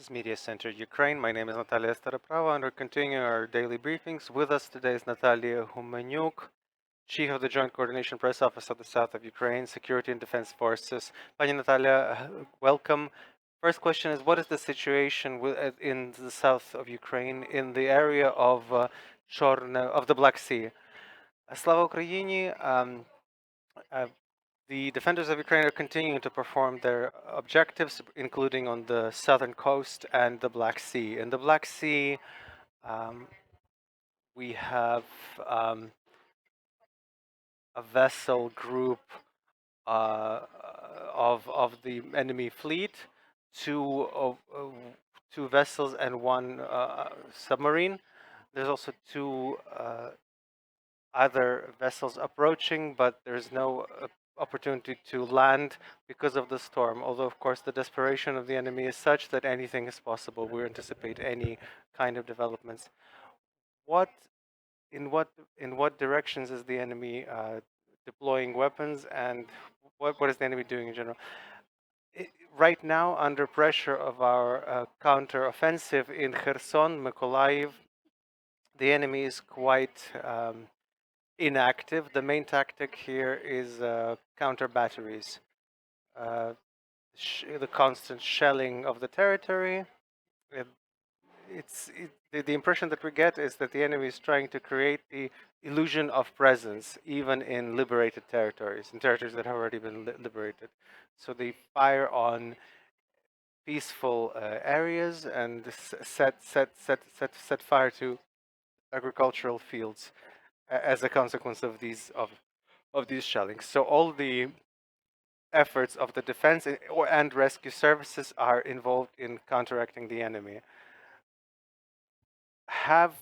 is Mediacentru Ukraine. My name is Natalia, and we're continuing our daily briefings. With us today is Natalia Humeniuk, Chief of the Joint Coordination Press Office of the South of Ukraine, Security and Defense Forces. Pani Natalia, welcome. First question is, what is the situation in the south of Ukraine, in the area of of the Black Sea? Slava Ukraini. The defenders of Ukraine are continuing to perform their objectives, including on the southern coast and the Black Sea. In the Black Sea, um, we have a vessel group of the enemy fleet, two vessels and one submarine. There's also two other vessels approaching, but there's no opportunity to land because of the storm. Although, of course, the desperation of the enemy is such that anything is possible. We anticipate any kind of developments. What, in what directions is the enemy deploying weapons, and what is the enemy doing in general? Right now, under pressure of our counter-offensive in Kherson, Mykolaiv, the enemy is quite inactive. The main tactic here is counter batteries, uh, the constant shelling of the territory. It, the impression that we get is that the enemy is trying to create the illusion of presence, even in liberated territories, in territories that have already been liberated. So they fire on peaceful areas and set fire to agricultural fields as a consequence of these shellings. So all the efforts of the defense and rescue services are involved in counteracting the enemy. Have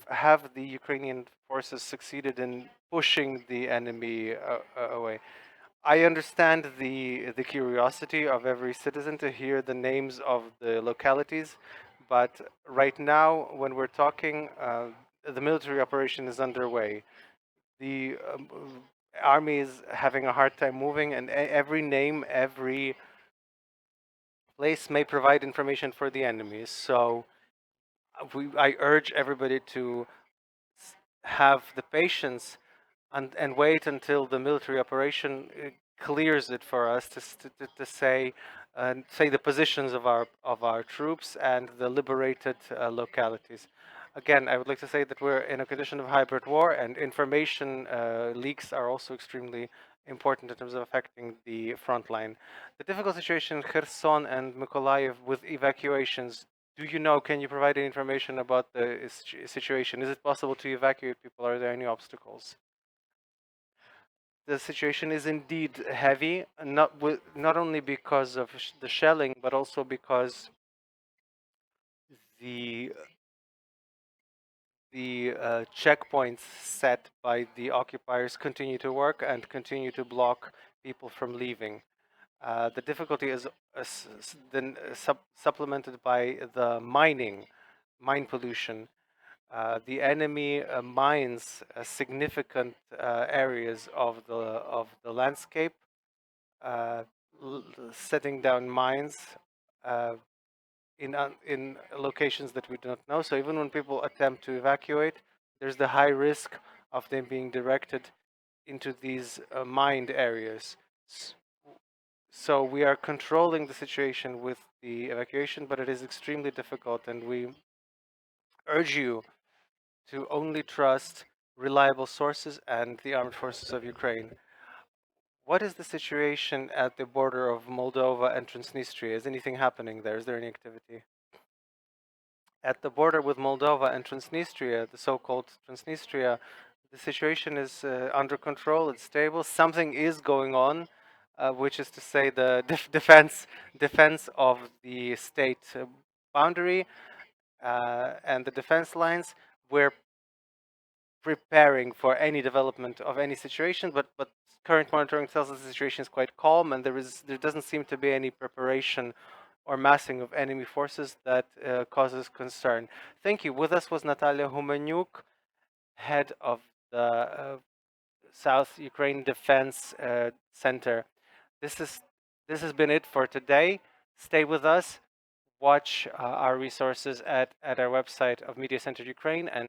the Ukrainian forces succeeded in pushing the enemy away? I understand the curiosity of every citizen to hear the names of the localities, but right now, when we're talking, the military operation is underway. The army is having a hard time moving, and every name, every place may provide information for the enemy. So I urge everybody to have the patience and wait until the military operation clears it for us to say the positions of our troops and the liberated localities. Again, I would like to say that we're in a condition of hybrid war, and information leaks are also extremely important in terms of affecting the front line. The difficult situation in Kherson and Mykolaiv with evacuations. Do you know? Can you provide any information about the situation? Is it possible to evacuate people? Are there any obstacles? The situation is indeed heavy, not only because of the shelling, but also because the checkpoints set by the occupiers continue to work and continue to block people from leaving. The difficulty is then supplemented by the mine pollution. The enemy mines significant areas of the landscape, uh, setting down mines uh, in locations that we do not know. So even when people attempt to evacuate, there's the high risk of them being directed into these mined areas. So we are controlling the situation with the evacuation, but it is extremely difficult, and we urge you to only trust reliable sources and the armed forces of Ukraine. What is the situation at the border of Moldova and Transnistria? Is anything happening there? Is there any activity? At the border with Moldova and Transnistria, the so-called Transnistria, the situation is under control. It's stable. Something is going on, which is to say the defense of the state boundary and the defense lines. We're preparing for any development of any situation, but current monitoring tells us the situation is quite calm, and there doesn't seem to be any preparation or massing of enemy forces that causes concern. Thank you. With us was Natalia Humeniuk, head of the South Ukraine Defense Center. This is this has been it for today. Stay with us. watch our resources at our website of Media Center Ukraine, and